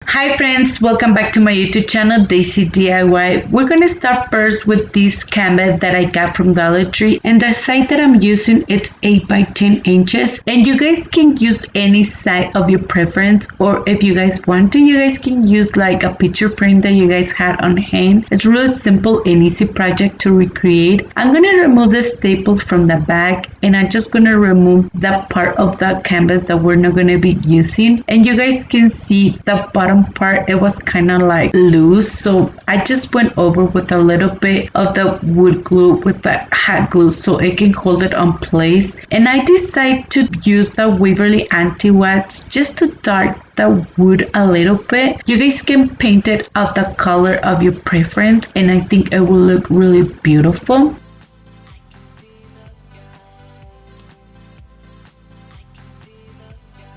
Hi friends, welcome back to my YouTube channel Daysi DIY. We're going to start first with this canvas that I got from Dollar Tree, and the size that I'm using it's 8 by 10 inches, and you guys can use any size of your preference, or if you guys want to, you guys can use like a picture frame that you guys had on hand. It's really simple and easy project to recreate. I'm going to remove the staples from the back, and I'm just going to remove that part of the canvas that we're not going to be using, and you guys can see the bottom part, it was kind of like loose, so I just went over with a little bit of the wood glue with the hot glue so it can hold it on place. And I decided to use the Waverly anti-wax just to dark the wood a little bit. You guys can paint it of the color of your preference, and I think it will look really beautiful.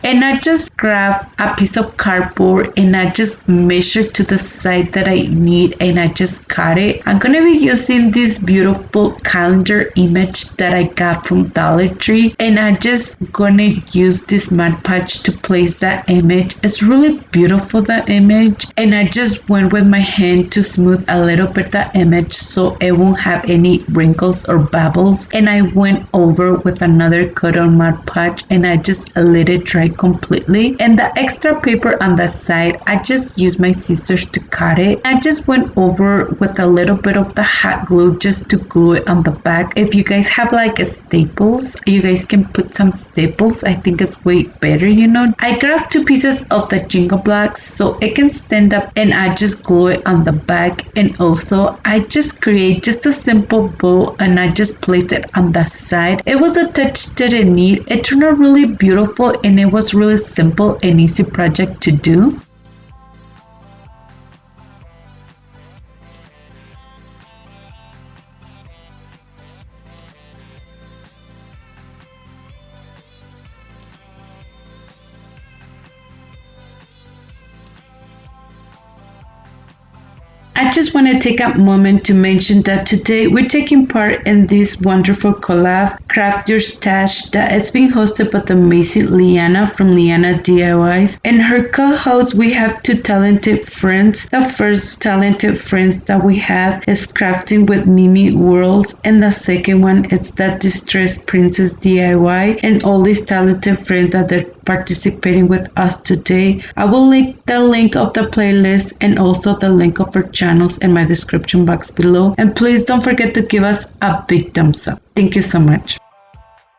And I just grab a piece of cardboard and I just measure to the size that I need, and I just cut it. I'm gonna be using this beautiful calendar image that I got from Dollar Tree, and I just gonna use this Mod Podge to place that image. It's really beautiful, that image, and I just went with my hand to smooth a little bit the image so it won't have any wrinkles or bubbles. And I went over with another coat on Mod Podge and I just let it dry completely. And the extra paper on the side, I just used my scissors to cut it. I just went over with a little bit of the hot glue just to glue it on the back. If you guys have like a staples, you guys can put some staples. I think it's way better, you know. I grabbed 2 pieces of the jingle blocks so it can stand up, and I just glue it on the back. And also I just create just a simple bow and I just placed it on the side. It was a touch that I need. It turned out really beautiful, and it was really simple and easy project to do. I just want to take a moment to mention that today we're taking part in this wonderful collab, Craft Your Stash, that it's being hosted by the amazing Liyana from Liyana DIYs. And her co-host, we have 2 talented friends. The first talented friends that we have is Crafting with Mimi Worlds, and the second one is that Distressed Princess DIY, and all these talented friends that they're participating with us today. I will link the link of the playlist and also the link of our channels in my description box below, and please don't forget to give us a big thumbs up. Thank you so much.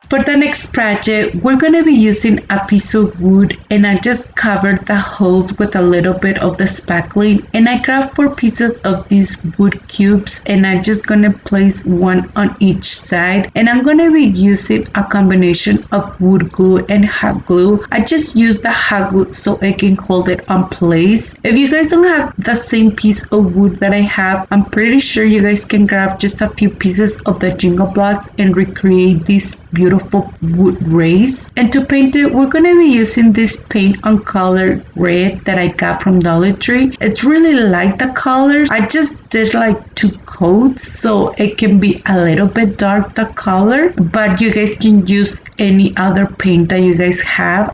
For the next project, we're going to be using a piece of wood, and I just covered the holes with a little bit of the spackling, and I grabbed 4 pieces of these wood cubes, and I'm just going to place one on each side. And I'm going to be using a combination of wood glue and hot glue. I just used the hot glue so I can hold it on place. If you guys don't have the same piece of wood that I have, I'm pretty sure you guys can grab just a few pieces of the jingle blocks and recreate this beautiful wood race. And to paint it, we're going to be using this paint on color red that I got from Dollar Tree. It's really light, the colors. I just did like 2 coats so it can be a little bit dark, the color, but you guys can use any other paint that you guys have.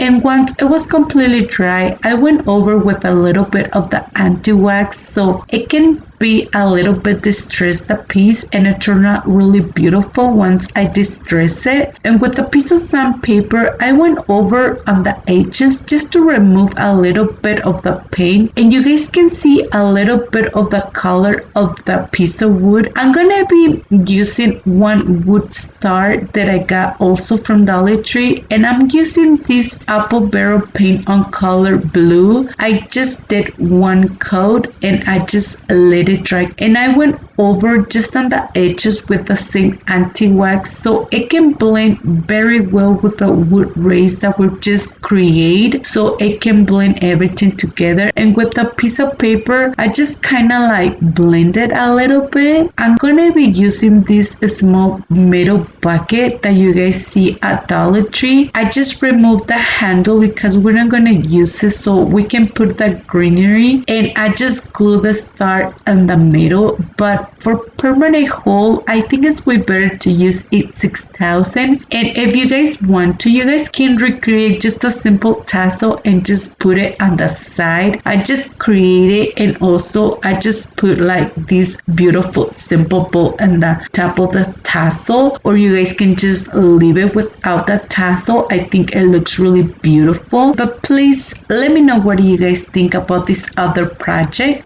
And once it was completely dry, I went over with a little bit of the anti-wax so it can be a little bit distressed, the piece, and it turned out really beautiful once I distress it. And with a piece of sandpaper, I went over on the edges just to remove a little bit of the paint, and you guys can see a little bit of the color of the piece of wood. I'm gonna be using one wood star that I got also from Dollar Tree, and I'm using this apple barrel paint on color blue. I just did 1 coat and I just let it dry, and I went over just on the edges with the same anti-wax so it can blend very well with the wood race that we just create, so it can blend everything together. And with a piece of paper, I just kind of like blend it a little bit. I'm gonna be using this small metal bucket that you guys see at Dollar Tree. I just removed the handle because we're not gonna use it, so we can put the greenery, and I just glue the start and in the middle, but for permanent hole, I think it's way better to use 6000. And if you guys want to, you guys can recreate just a simple tassel and just put it on the side. I just created, and also I just put like this beautiful simple bow in the top of the tassel, or you guys can just leave it without the tassel. I think it looks really beautiful. But please let me know, what do you guys think about this other project?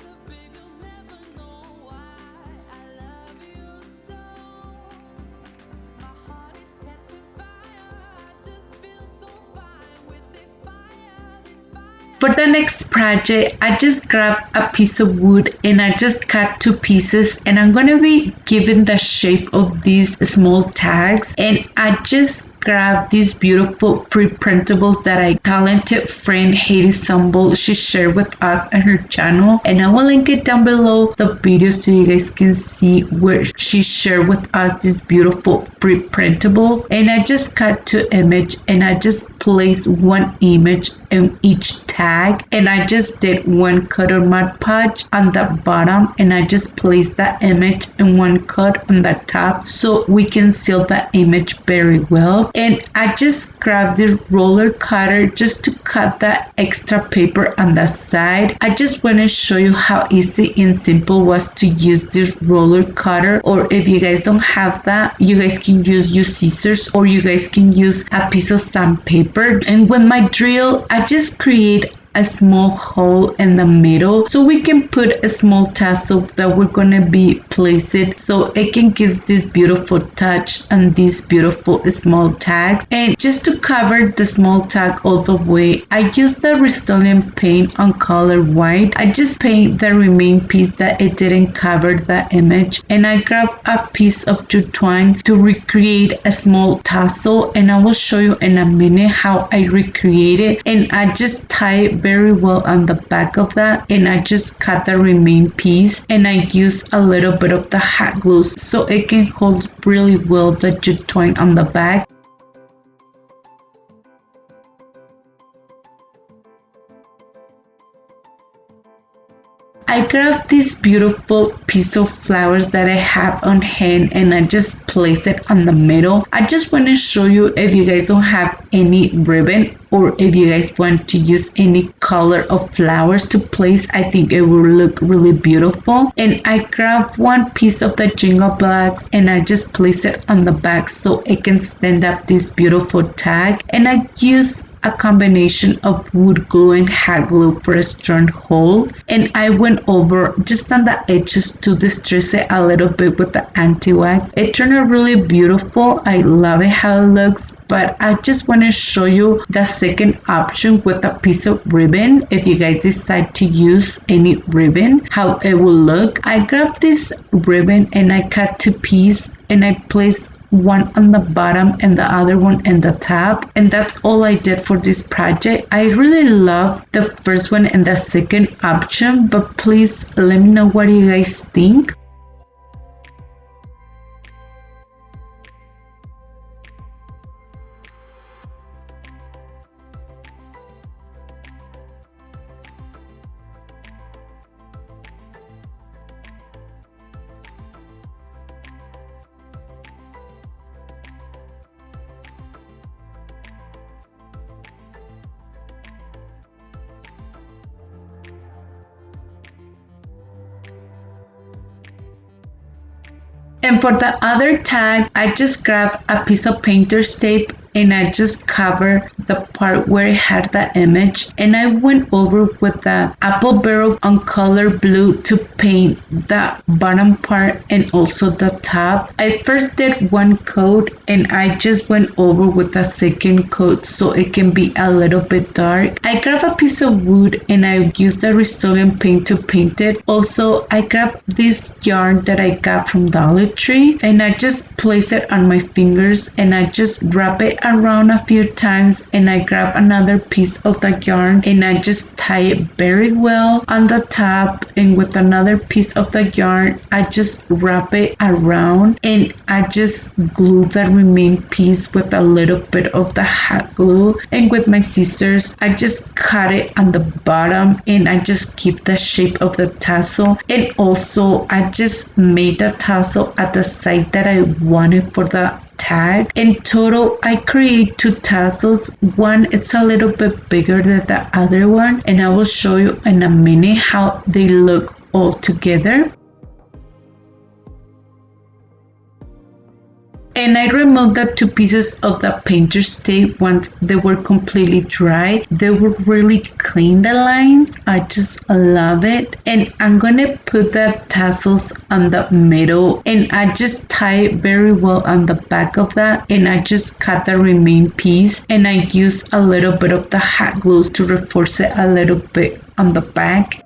For the next project, I just grabbed a piece of wood and I just cut 2 pieces, and I'm gonna be giving the shape of these small tags. And I just grabbed these beautiful free printables that a talented friend Haiti Sambol she shared with us on her channel, and I will link it down below the video so you guys can see where she shared with us these beautiful free printables. And I just cut 2 images, and I just placed 1 image in each tag, and I just did 1 cut on my Podge on the bottom, and I just placed that image in 1 cut on the top so we can seal the image very well. And I just grabbed this roller cutter just to cut that extra paper on the side. I just want to show you how easy and simple was to use this roller cutter, or if you guys don't have that, you guys can use your scissors, or you guys can use a piece of sandpaper. And with my drill, I just create a small hole in the middle so we can put a small tassel that we're gonna be placing, so it can give this beautiful touch and these beautiful small tags. And just to cover the small tag all the way, I use the Rust-Oleum paint on color white. I just paint the remaining piece that it didn't cover the image, and I grab a piece of jute twine to recreate a small tassel, and I will show you in a minute how I recreate it. And I just tie it very well on the back of that, and I just cut the remaining piece, and I use a little bit of the hot glue so it can hold really well the jute twine on the back. I grabbed this beautiful piece of flowers that I have on hand, and I just placed it on the middle. I just want to show you, if you guys don't have any ribbon, or if you guys want to use any color of flowers to place, I think it will look really beautiful. And I grabbed 1 piece of the jingle blocks, and I just place it on the back so it can stand up this beautiful tag. And I use a combination of wood glue and hot glue for a strong hold, and I went over just on the edges to distress it a little bit with the anti-wax. It turned out really beautiful. I love it how it looks. But I just want to show you the second option with a piece of ribbon. If you guys decide to use any ribbon, how it will look. I grabbed this ribbon and I cut 2 pieces, and I placed 1 on the bottom and the other one in the top, and that's all I did for this project. I really love the first one and the second option, but please let me know what you guys think. And for the other tag, I just grabbed a piece of painter's tape, and I just covered the part where it had the image, and I went over with the apple barrel on color blue to paint the bottom part and also the top. I first did 1 coat, and I just went over with the second coat so it can be a little bit dark. I grabbed a piece of wood, and I used the Rust-Oleum paint to paint it. Also, I grabbed this yarn that I got from Dollar Tree, and I just placed it on my fingers, and I just wrap it around a few times and I grab another piece of the yarn and I just tie it very well on the top, and with another piece of the yarn I just wrap it around and I just glue the remaining piece with a little bit of the hot glue, and with my scissors I just cut it on the bottom and I just keep the shape of the tassel, and also I just made the tassel at the side that I wanted for the tag. In total I create 2 tassels. One it's a little bit bigger than the other one, and I will show you in a minute how they look all together. And I removed the 2 pieces of the painter's tape once they were completely dry. They were really clean, the lines. I just love it. And I'm gonna put the tassels on the middle, and I just tie it very well on the back of that, and I just cut the remaining piece and I use a little bit of the hot glue to reinforce it a little bit on the back.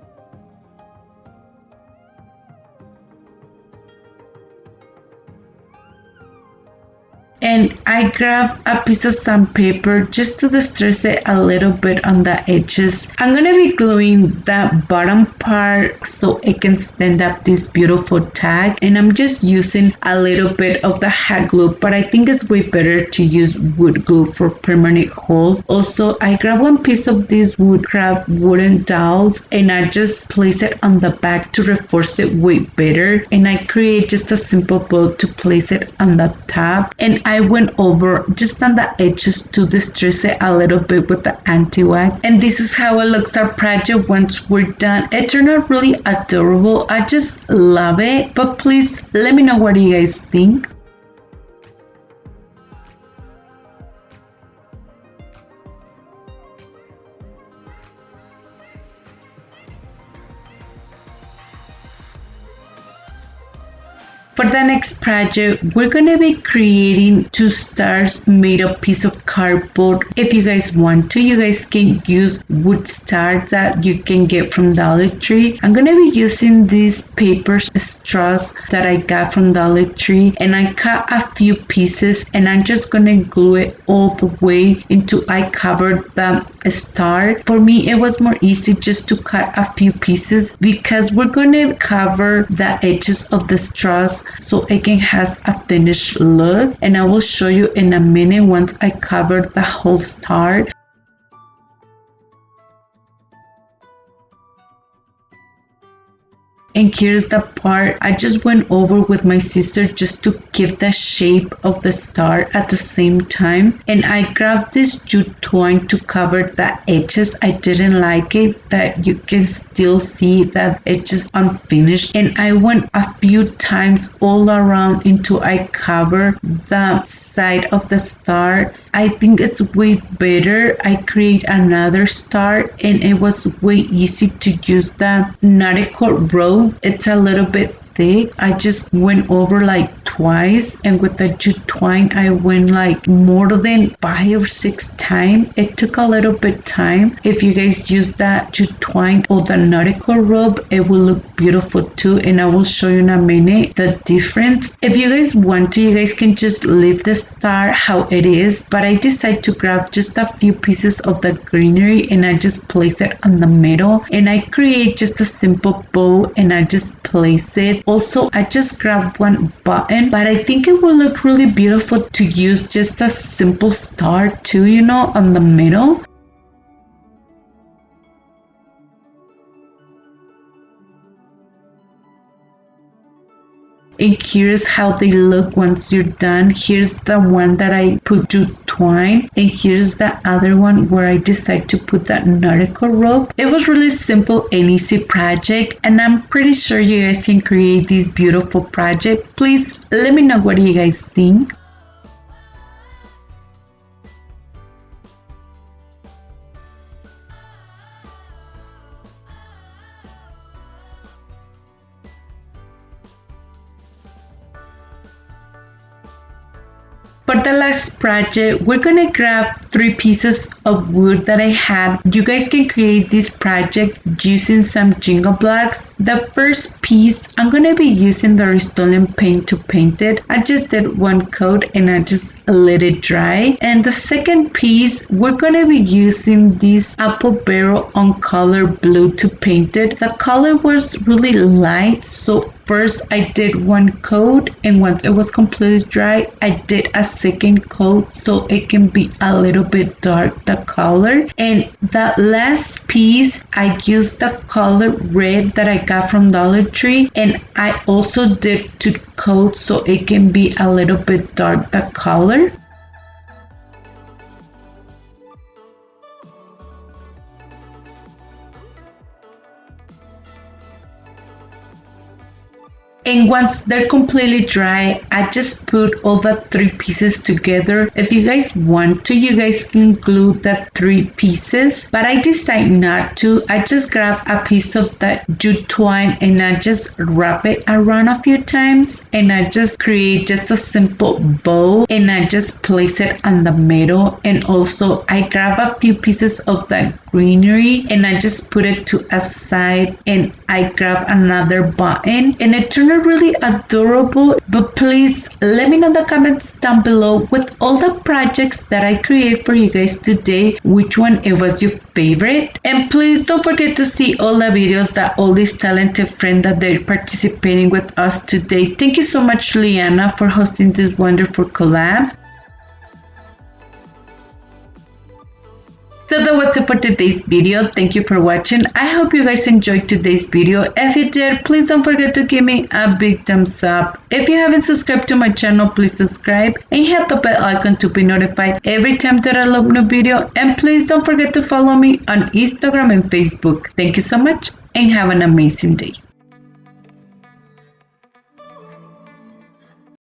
And I grab a piece of sandpaper just to distress it a little bit on the edges. I'm gonna be gluing the bottom part so it can stand up this beautiful tag, and I'm just using a little bit of the hot glue, but I think it's way better to use wood glue for permanent hold. Also, I grab one piece of these woodcraft wooden dowels and I just place it on the back to reinforce it way better, and I create just a simple bow to place it on the top, and I went over just on the edges to distress it a little bit with the anti-wax. And this is how it looks our project once we're done. It turned out really adorable. I just love it, but please let me know what you guys think. For the next project, we're going to be creating 2 stars made of piece of cardboard. If you guys want to, you guys can use wood stars that you can get from Dollar Tree. I'm going to be using these paper straws that I got from Dollar Tree, and I cut a few pieces and I'm just going to glue it all the way until I covered the star. For me, it was more easy just to cut a few pieces because we're going to cover the edges of the straws so it can has a finished look, and I will show you in a minute once I cover the whole star. And here's the part I just went over with my sister just to give the shape of the star at the same time. And I grabbed this jute twine to cover the edges. I didn't like it that you can still see that it's just unfinished. And I went a few times all around until I cover the side of the star. I think it's way better. I create another star and it was way easy to use the nautical rope. It's a little bit thick. I just went over like twice, and with the jute twine I went like more than 5 or 6 times. It took a little bit time. If you guys use that jute twine or the nautical rope, it will look beautiful too, and I will show you in a minute the difference. If you guys want to, you guys can just leave the star how it is, but I decided to grab just a few pieces of the greenery and I just place it on the middle, and I create just a simple bow and I just place it. Also, I just grabbed one button, but I think it will look really beautiful to use just a simple star too, you know, on the middle. And here's how they look once you're done. Here's the one that I put jute twine, and here's the other one where I decided to put that nautical rope. It was really simple and easy project, and I'm pretty sure you guys can create this beautiful project. Please let me know what you guys think. For the last first project, we're gonna grab 3 pieces of wood that I had. You guys can create this project using some jingle blocks. The first piece, I'm gonna be using the Rust-Oleum paint to paint it. I just did 1 coat and I just let it dry. And the second piece, we're gonna be using this apple barrel on color blue to paint it. The color was really light, so first I did 1 coat, and once it was completely dry, I did a second coat so it can be a little bit dark, the color. And the last piece, I used the color red that I got from Dollar Tree, and I also did 2 coats so it can be a little bit dark, the color. And once they're completely dry, I just put all the 3 pieces together. If you guys want to, you guys can glue the 3 pieces, but I decided not to. I just grab a piece of that jute twine and I just wrap it around a few times, and I just create just a simple bow, and I just place it on the middle. And also I grab a few pieces of that greenery and I just put it to a side, and I grab another button, and it turned out really adorable. But please let me know in the comments down below, with all the projects that I create for you guys today, which one it was your favorite. And please don't forget to see all the videos that all these talented friends that they're participating with us today. Thank you so much, Liyana, for hosting this wonderful collab. So that was it for today's video. Thank you for watching. I hope you guys enjoyed today's video. If you did, please don't forget to give me a big thumbs up. If you haven't subscribed to my channel, please subscribe and hit the bell icon to be notified every time that I upload a new video. And please don't forget to follow me on Instagram and Facebook. Thank you so much and have an amazing day.